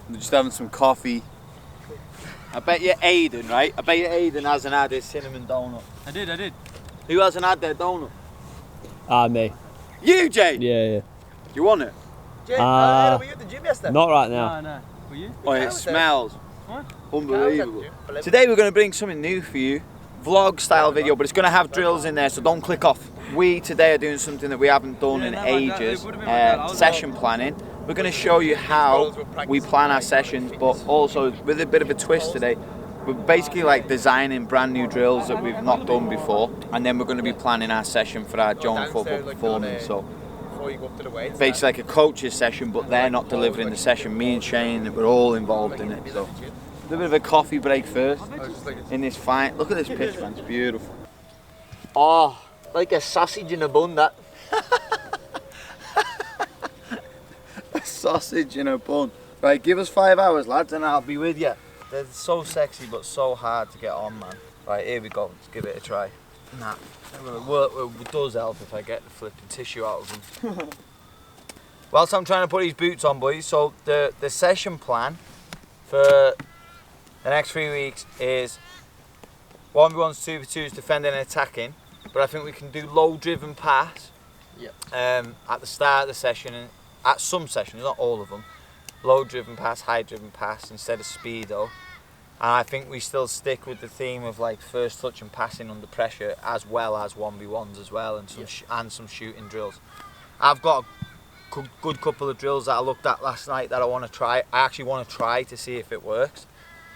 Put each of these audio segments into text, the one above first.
We're just having some coffee. I bet you Aiden, right? I bet you Aiden hasn't had his cinnamon donut. I did. Who hasn't had their donut? Me. You, Jay? Yeah. You want it? Jay, were you at the gym yesterday? Not right now. No. Were you? Oh, it smells What? unbelievable. Today we're going to bring something new for you. Vlog style video, but it's going to have drills in there, so don't click off. We today are doing something that we haven't done in ages, session planning. We're going to show you how we plan our sessions, but also with a bit of a twist today. We're basically like designing brand new drills that we've not done before, and then we're going to be planning our session for our Joner football performance. So basically like a coach's session, but they're not delivering the session. Me and Shane, we're all involved in it. So a bit of a coffee break first in this fine. Look at this pitch, man. It's beautiful. Oh, like a sausage in a bun, that. A sausage in a bun. Right, give us 5 hours, lads, and I'll be with you. They're so sexy, but so hard to get on, man. Right, here we go. Let's give it a try. Nah, it does help if I get the flipping tissue out of them. Whilst I'm trying to put these boots on, boys, so the session plan for the next 3 weeks is 1v1s, 2v2s, defending and attacking. But I think we can do low driven pass at the start of the session, and at some sessions, not all of them. Low driven pass, high driven pass instead of speedo. And I think we still stick with the theme of like first touch and passing under pressure, as well as 1v1s as well, and some shooting drills. I've got a good couple of drills that I looked at last night that I want to try. I actually want to try to see if it works.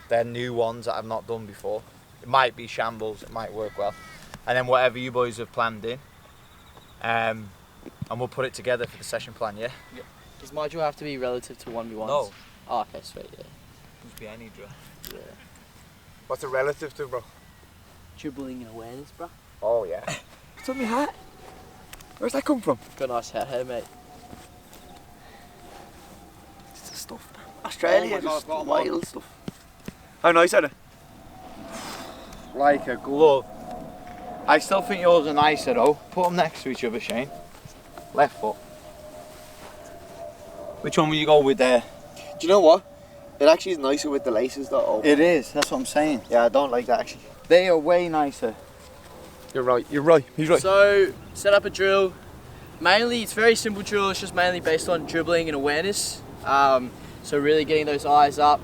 They're new ones that I've not done before. It might be shambles, it might work well. And then whatever you boys have planned in, and we'll put it together for the session plan, yeah? Does my drill have to be relative to 1v1s? No. Oh, okay, sweet, yeah. It must be any drill. Yeah. What's it relative to, bro? Dribbling and awareness, bro. Oh, yeah. What's on my hat? Where's that come from? Got a nice hat here, mate. It's the stuff, man. Australia, Oh my God, just I've got 'em wild stuff. How nice are they? Like a glove. I still think yours are nicer though. Put them next to each other, Shane. Left foot. Which one will you go with there? Do you know what? It actually is nicer with the laces though. Oh. It is, that's what I'm saying. Yeah, I don't like that actually. They are way nicer. You're right, he's right. So, set up a drill. Mainly, it's a very simple drill. It's just mainly based on dribbling and awareness. So really getting those eyes up.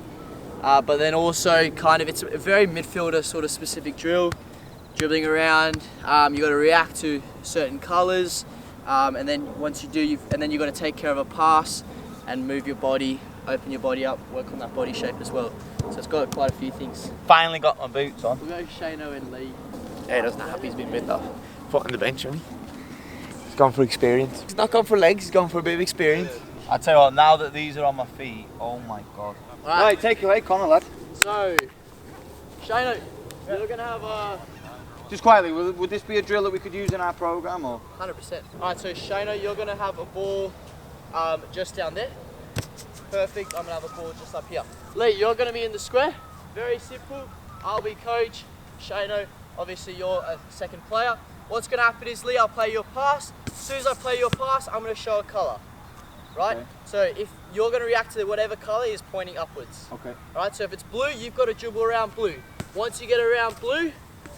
But then also kind of, it's a very midfielder sort of specific drill. Dribbling around, you got to react to certain colours, and then once you do, and then you got to take care of a pass and move your body, open your body up, work on that body shape as well. So it's got quite a few things. Finally got my boots on. We'll go Shano and Lee. Yeah, he doesn't have, he's been bit off. Foot on the bench, hasn't he? He's gone for experience. He's not gone for legs, he's gone for a bit of experience. I tell you what, now that these are on my feet, oh my God. Right, take it away, Connor, lad. So, Shano, you're going to have a... Just quietly, would this be a drill that we could use in our programme or? 100%. Alright, so Shano, you're going to have a ball just down there. Perfect, I'm going to have a ball just up here. Lee, you're going to be in the square. Very simple. I'll be coach. Shano, obviously you're a second player. What's going to happen is, Lee, I'll play your pass. As soon as I play your pass, I'm going to show a colour. Right? Okay. So if you're going to react to whatever colour is pointing upwards. Okay. Alright, so if it's blue, you've got to dribble around blue. Once you get around blue,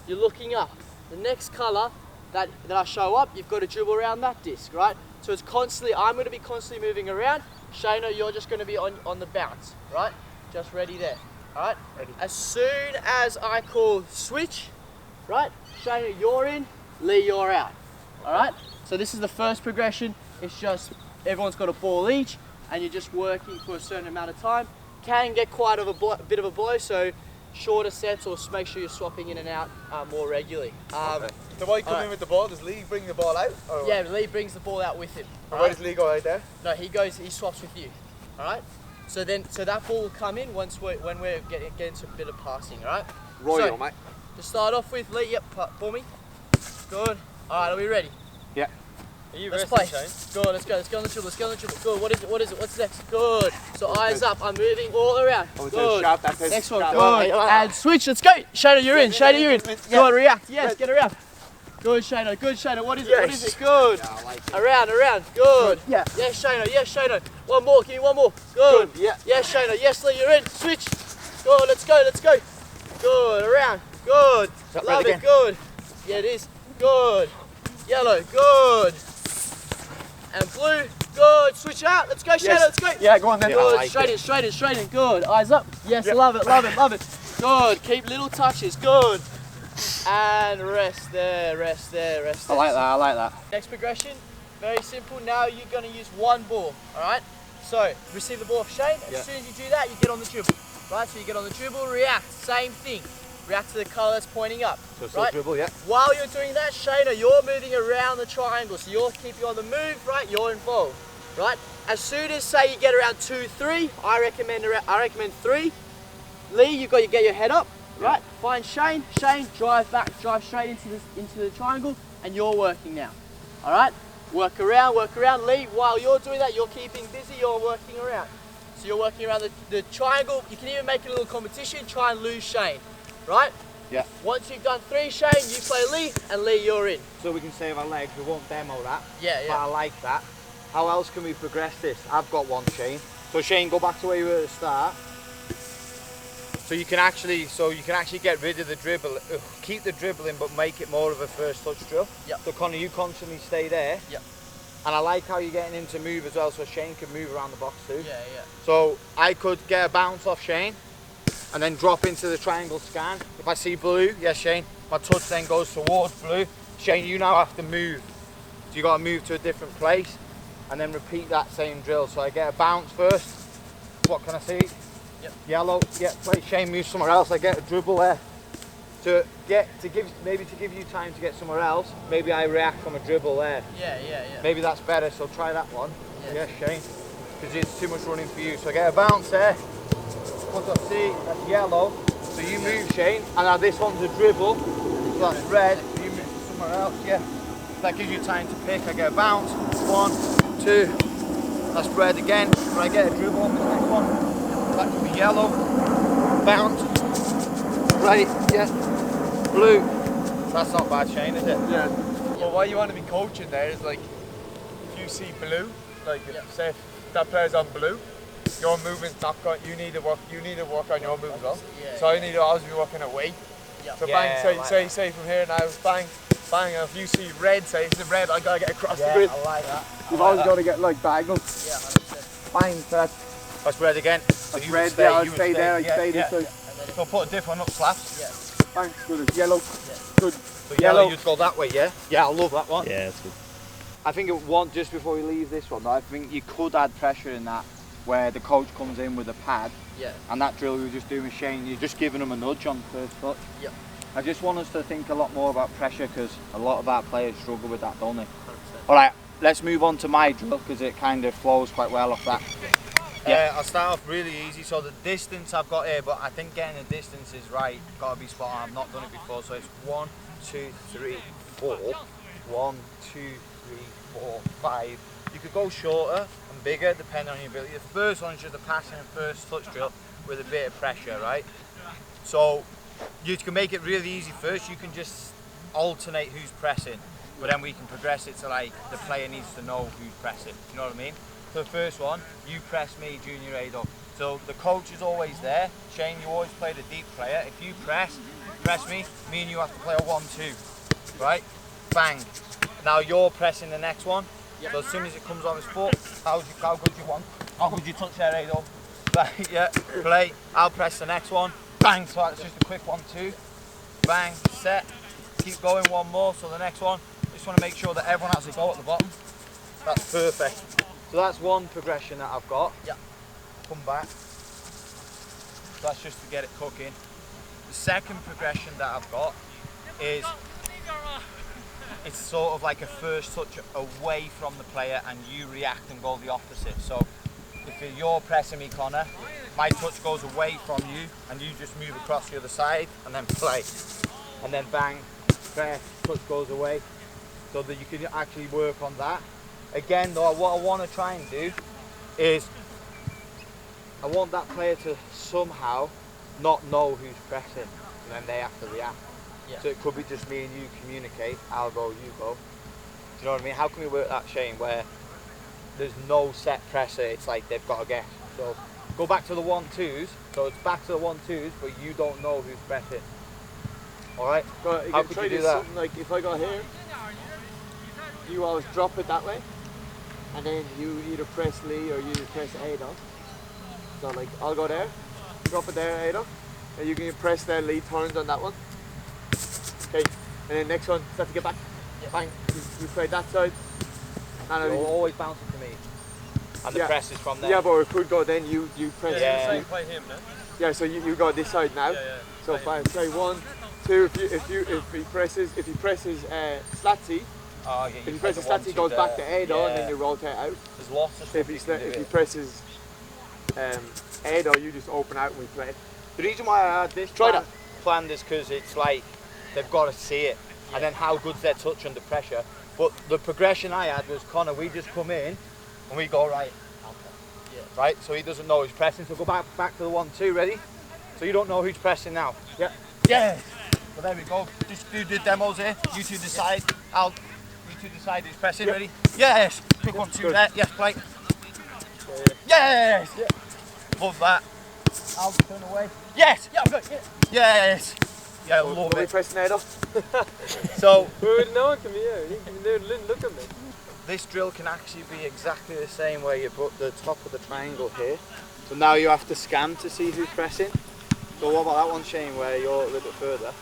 you're looking up. The next colour that I show up, you've got to dribble around that disc, right? So it's constantly, I'm going to be constantly moving around. Shano, you're just going to be on the bounce, right? Just ready there, all right? Ready. As soon as I call switch, right? Shano, you're in, Lee, you're out, all right? So this is the first progression. It's just, everyone's got a ball each, and you're just working for a certain amount of time. Can get quite a bit of a blow, so shorter sets, or make sure you're swapping in and out more regularly. Okay. So why come in with the ball? Does Lee bring the ball out? Or yeah, Lee brings the ball out with him. Where does Lee go out there? No, he swaps with you. All right. So that ball will come in when we're getting to a bit of passing. All right. Royal, mate. To start off with, Lee, yep, for me. Good. All right, are we ready? Yeah. Are you Let's resting, play. Shane? Good, let's go on the dribble, Good, what is it, what's next? Good. So eyes up, I'm moving all around. Good. Next one, good. And switch, let's go. Shano, you're in, Shano, you're in. Go on, react, yes, get around. Good, Shano. Good, Shano. What is it? Yes. What is it? Good. Yeah, I like it. Around. Good. Yeah. Yes, Shano. Yes, Shano. One more. Give me one more. Good. Yeah. Yes, Shano. Yes, Lee. You're in. Switch. Good. Let's go. Let's go. Good. Around. Good. that Love red it. again? Good. Yeah, it is. Good. Yellow. Good. And blue. Good. Switch out. Let's go, Shano. Yes. Let's go. Yeah, go on then. Good. I like Straight it. in. Straight in. Straight in. Good. Eyes up. Yes. Yeah. Love it. Love it. Love it. Good. Keep little touches. Good. And rest there. Rest there. Rest there. I like that. Next progression, very simple. Now you're going to use one ball, all right? So, receive the ball off Shane. As soon as you do that, you get on the dribble, right? So you get on the dribble, react, same thing. React to the colour that's pointing up, So still right? dribble, yeah. While you're doing that, Shane, you're moving around the triangle. So you're keeping on the move, right? You're involved, right? As soon as, say, you get around 2, 3, I recommend 3. Lee, you've got to get your head up. Right, find Shane, drive back, drive straight into the triangle, and you're working now. All right, work around, Lee. While you're doing that, you're keeping busy, you're working around. So you're working around the triangle. You can even make it a little competition, try and lose Shane, right? Yeah. Once you've done 3, Shane, you play Lee, and Lee, you're in. So we can save our legs, we won't demo that. Yeah, But I like that. How else can we progress this? I've got one, Shane. So Shane, go back to where you were at the start. So you can actually get rid of the dribble, keep the dribbling, but make it more of a first touch drill. Yep. So Connor, you constantly stay there. Yep. And I like how you're getting him to move as well, so Shane can move around the box too. Yeah. So I could get a bounce off Shane, and then drop into the triangle scan. If I see blue, yes Shane, my touch then goes towards blue. Shane, you now have to move. So you got to move to a different place, and then repeat that same drill. So I get a bounce first. What can I see? Yep. Yellow, yeah, play Shane move somewhere else. I get a dribble there. To give you time to get somewhere else, maybe I react from a dribble there. Yeah. Maybe that's better, so try that one. Yes. Yeah, Shane. Because it's too much running for you. So I get a bounce there. Once I see that's yellow, so you move Shane, and now this one's a dribble, so that's red, so you move somewhere else, yeah. That gives you time to pick. I get a bounce, 1, 2, that's red again, but I get a dribble on the next one. That could be yellow, bounce, right, yeah, blue. That's not bad, Shane, is it? Yeah. Well, what you want to be coaching there is like, if you see blue, like say if that player's on blue, your movement's not going. You need to work on your move as well. Yeah, So you need to always be working away. Yeah. So Yeah, bang, I like say from here now, bang. And if you see red, say it's red, I gotta get across the Yeah, grid. I like that. You've always got to get like diagonal. Yeah, 100%. Bang, that. That's red again. So That's you would red. stay, Yeah, I'd you would stay there. I'd yeah, stay yeah. this way. So put a different up slaps. Yeah. Bang, good. Yellow. Good. So yellow, you'd go that way, yeah? Yeah, I love that one. Yeah, that's good. I think it one just before we leave this one, I think you could add pressure in that where the coach comes in with a pad, Yeah. and that drill we were just doing with Shane, you're just giving them a nudge on first touch. Yep. I just want us to think a lot more about pressure because a lot of our players struggle with that, don't they? 100%. All right, let's move on to my drill because it kind of flows quite well off that. Yeah, I'll start off really easy. So the distance I've got here, but I think getting the distance is right. Got to be spot on. I've not done it before, so it's 1, 2, 3, 4. 1, 2, 3, 4, 5. You could go shorter and bigger depending on your ability. The first one is just a passing and first touch drill with a bit of pressure, right? So you can make it really easy first. You can just alternate who's pressing, but then we can progress it to like the player needs to know who's pressing. You know what I mean? So the first one, you press me, Junior A-Dog. So the coach is always there. Shane, you always play the deep player. If you press me and you have to play a 1-2, right? Bang. Now you're pressing the next one. So as soon as it comes on his foot, how good you want? How good you touch there, A-Dog? Yeah, play. I'll press the next one. Bang. So that's just a quick 1-2. Bang. Set. Keep going one more. So the next one. Just want to make sure that everyone has a go at the bottom. That's perfect. So that's one progression that I've got. Yeah. Come back. So that's just to get it cooking. The second progression that I've got is it's sort of like a first touch away from the player and you react and go the opposite. So if you're pressing me, Connor, my touch goes away from you and you just move across the other side and then play. And then bang, press, touch goes away. So that you can actually work on that. Again though, what I want to try and do is I want that player to somehow not know who's pressing and then they have to react. Yeah. So it could be just me and you communicate. I'll go, you go. Do you know what I mean? How can we work that, Shane, where there's no set pressure? It's like they've got to guess. So go back to the 1-2s. So it's back to the 1-2s, but you don't know who's pressing. All right? How could you do that? Like if I go here, you always drop it that way, and then you either press Lee or you press Ada. So like I'll go there, drop it there, Ada, and you can press there. Lee turns on that one. Okay, and then next one, start to get back. Bang. You play that side. And You're always bouncing to me. And the press is from there. Yeah, but it could go then you press. Yeah. You play him, no? Yeah, so you go this side now. So if I play 1, 2, if he presses Slatsy, if he presses Slatsy, he goes back to Ada, and then you rotate out. There's lots of stuff If he presses Ada, you just open out and we play. The reason why I had this planned is because it's like they've got to see it, and then how good's their touch under pressure. But the progression I had was, Connor, we just come in and we go right, right. So he doesn't know who's pressing. So go back to the 1-2. Ready? So you don't know who's pressing now. Yeah. Yeah. Well, there we go. Just do the demos here. You two decide. You two decide who's pressing. Ready? Yes. Quick 1-2 there. Yes, play. Yes. Love that. I'll turn away. Yes. Yeah, I'm good. Yes. Yeah, love it. Pressing Ada. So No one can be here. They didn't look at me. this drill can actually be exactly the same where you put the top of the triangle here. So now you have to scan to see who's pressing. So what about that one, Shane, where you're a little bit further?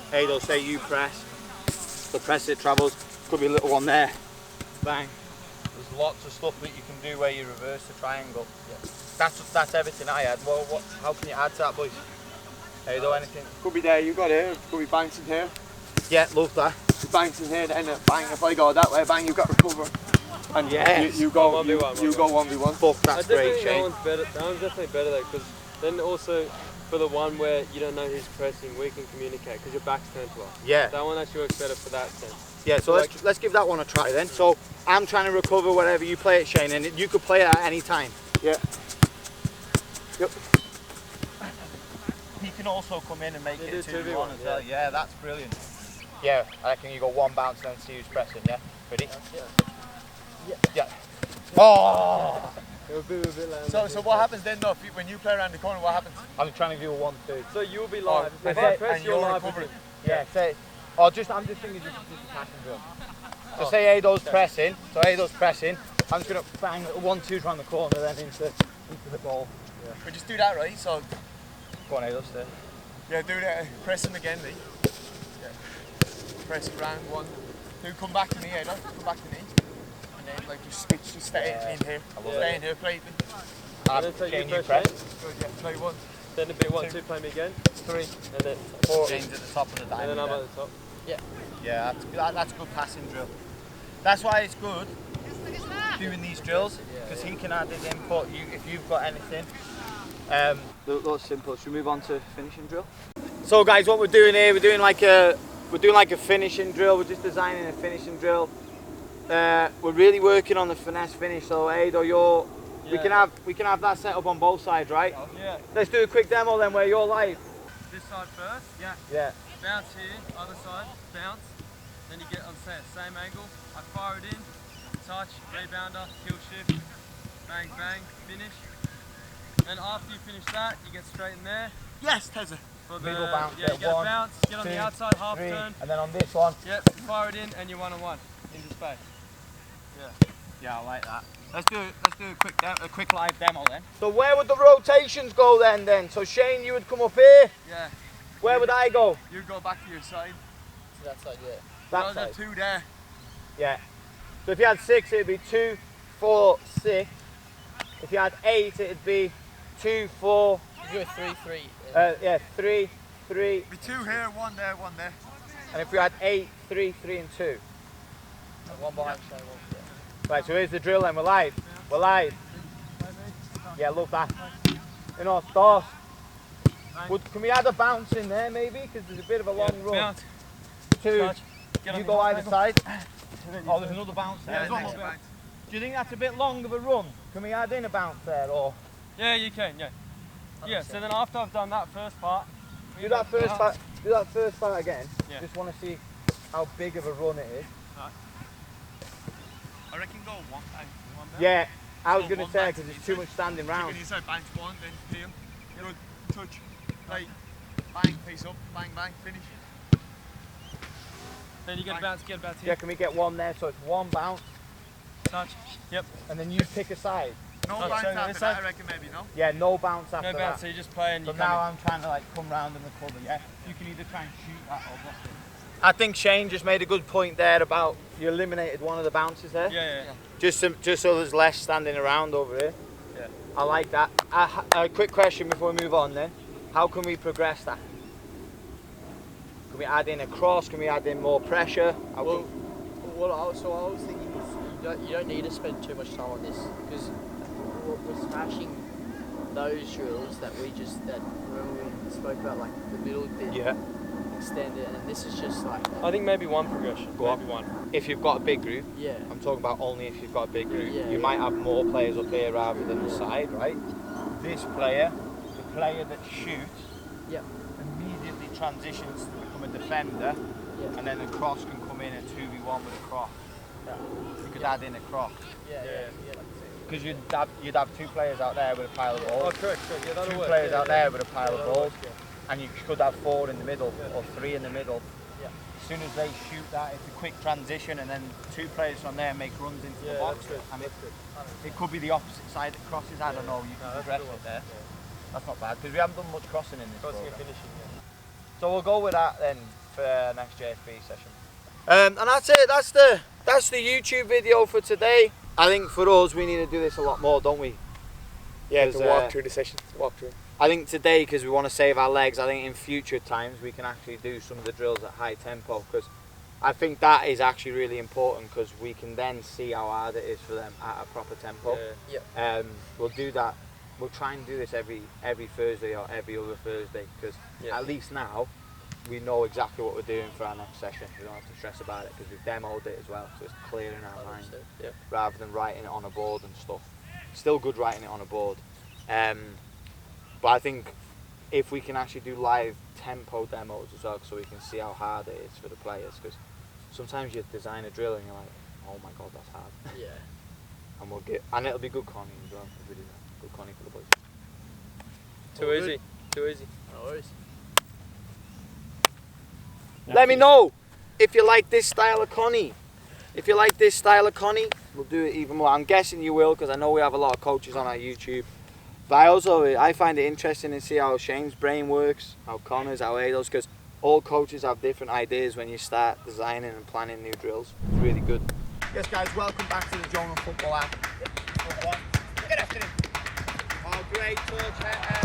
Hey, they'll say you press. The press it travels. Could be a little one there. Bang. There's lots of stuff that you can do where you reverse the triangle. Yeah. That's everything I had. Well, how can you add to that, boys? Hey, do anything? Could be there, you got here. Could be bouncing here. Yeah, love that. Bouncing here, then bang. If I go that way, bang, you've got to recover. And you go 1v1. Fuck, that's great, Shane. That one's definitely better though, because then also for the one where you don't know who's pressing, we can communicate because your back's turned to us. Yeah. That one actually works better for that sense. Yeah, so let's give that one a try then. So I'm trying to recover wherever you play it, Shane, and you could play it at any time. Yeah. Yep. He can also come in and make it a 2v1 as well. Yeah. Yeah, that's brilliant. Yeah, I reckon you go one bounce and then see who's pressing, yeah? Ready? Yeah. Oh! It'll be a bit loud. So what happens then though, when you play around the corner, what happens? I'm trying to do a 1-2. So you'll be live. Oh, If I press, and you're you're live. recovering. Yeah, say, I'm just thinking just a passing drill. So say Ado's pressing, I'm just going to bang 1-2 around the corner then into the ball. Yeah. We just do that, right? So Go on, Ado, stay. yeah, do that. Press him again, Lee. Yeah. Press it round 1, 2. Come back to me, Ado. Come back to me. And then like just switch, just stay in here. Stay in here, play. And then take Shane, your you press. Good, yeah. Play 1. Then a bit 1-2, play me again. 3. And then 4. Shane's at the top of the diamond. and then I'm at the top. Yeah, that's good passing drill. That's why it's good doing these drills, because he can add his input. If you've got anything. Those simple. Should we move on to finishing drill? So guys, what we're doing here, we're doing like a finishing drill. We're just designing a finishing drill. We're really working on the finesse finish. So Ado, we can have that set up on both sides, right? Yeah. Let's do a quick demo then where you're live. This side first. Yeah. Yeah. Bounce here, other side, bounce. Then you get on same angle. I fire it in, touch, rebounder, kill shift, bang, bang, finish. Then after you finish that, you get straight in there. Yes, Teza. For the, Middle bounce, yeah, you get a bounce, get on the outside, half 3, turn. and then on this one. Yep, fire it in, and you're 1-on-1 into space. Yeah, I like that. Let's do a quick live demo then. So where would the rotations go then? So Shane, you would come up here. Yeah. Where would I go? You go back to your side. To that side, yeah. That There's side. 2 there. Yeah. So if you had 6, it'd be 2, 4, 6. If you had 8, it'd be 2, 4. You do a 3-3. Yeah, 3, 3. Be 2 here, 1 there, 1 there. And if we had 8, 3, 3, and 2. One behind Shane, one. Right. So here's the drill then. We're live. Yeah, love that. You know, stars. Can we add a bounce in there maybe? Because there's a bit of a long run. Bounce, 2. touch, get on You the go half either angle. side. Oh, there's another bounce there. Yeah, There's one next more. bounce. Do you think that's a bit long of a run? Can we add in a bounce there or? Yeah, you can, yeah. Yeah, so then after I've done that first part, Do that first part. Do that first part again. Yeah. Just want to see how big of a run it is. I reckon go one bang. Yeah, I was Go going to one say back because to there's the too much standing round. When you say bang one, then heel. Good. Touch. Right. Bang, face up. Bang, bang. Finish. Then you get a bounce, get a bounce Yeah, here. can we get one there? So it's one bounce, Touch. Yep. and then you pick a side. No Yeah. bounce So after this that, side? I reckon maybe, no? Yeah, no bounce after No bounce, that. so you just play and So you now come I'm trying to like come round in the cover, yeah? You can either try and shoot that or block it. I think Shane just made a good point there about you eliminated one of the bounces there. in. Yeah. Just so there's less standing around over here. Yeah. I like that. A quick question before we move on then. How can we progress that? Can we add in a cross? Can we add in more pressure? Well, what I was thinking is you don't need to spend too much time on this because we're smashing those drills that remember we spoke about, like the middle bit Yeah. extended, and this is just like I think maybe one progression. Go on. maybe one. If you've got a big group, yeah. I'm talking about only if you've got a big group. Yeah, You yeah. might have more players up here rather than the side, right? This player, the player that shoots, Yeah. immediately transitions to become a defender, Yeah. and then the cross can come in a 2v1 with a cross. Yeah. You could add in a cross. Yeah. Because you'd have two players out there with a pile of balls, Oh, correct. Yeah, that'll two work. players yeah, out there with a pile of that'll balls, work, and you could have four in the middle or three in the middle. Yeah. As soon as they shoot that, it's a quick transition, and then two players from there make runs into the box. And it could be the opposite side that crosses. I don't know. You can progress it there. That's not bad because we haven't done much crossing in this. Crossing and program. finishing, yeah. So we'll go with that then for next JFB session. And that's it. That's the YouTube video for today. I think for us, we need to do this a lot more, don't we? Yeah, 'Cause, to walk through the session. Walk through. I think today, because we want to save our legs, I think in future times we can actually do some of the drills at high tempo, because I think that is actually really important, because we can then see how hard it is for them at a proper tempo. Yeah. We'll do that. We'll try and do this every Thursday or every other Thursday, because at least now we know exactly what we're doing for our next session. We don't have to stress about it because we've demoed it as well, so it's clear in our mind rather than writing it on a board and stuff. Still good writing it on a board, but I think if we can actually do live tempo demos as well, so we can see how hard it is for the players, because sometimes you design a drill and you're like, oh my god, that's hard. Yeah. And it'll be good conning as well if we do that. Good conning for the boys. Too easy. Too easy. No worries. Let me know if you like this style of connie. If you like this style of connie, we'll do it even more. I'm guessing you will, because I know we have a lot of coaches on our YouTube. But I find it interesting to see how Shane's brain works, how Connor's, how Ado's, because all coaches have different ideas when you start designing and planning new drills. It's really good. Yes guys, welcome back to the Joner Football app. Good afternoon. Oh, great touch.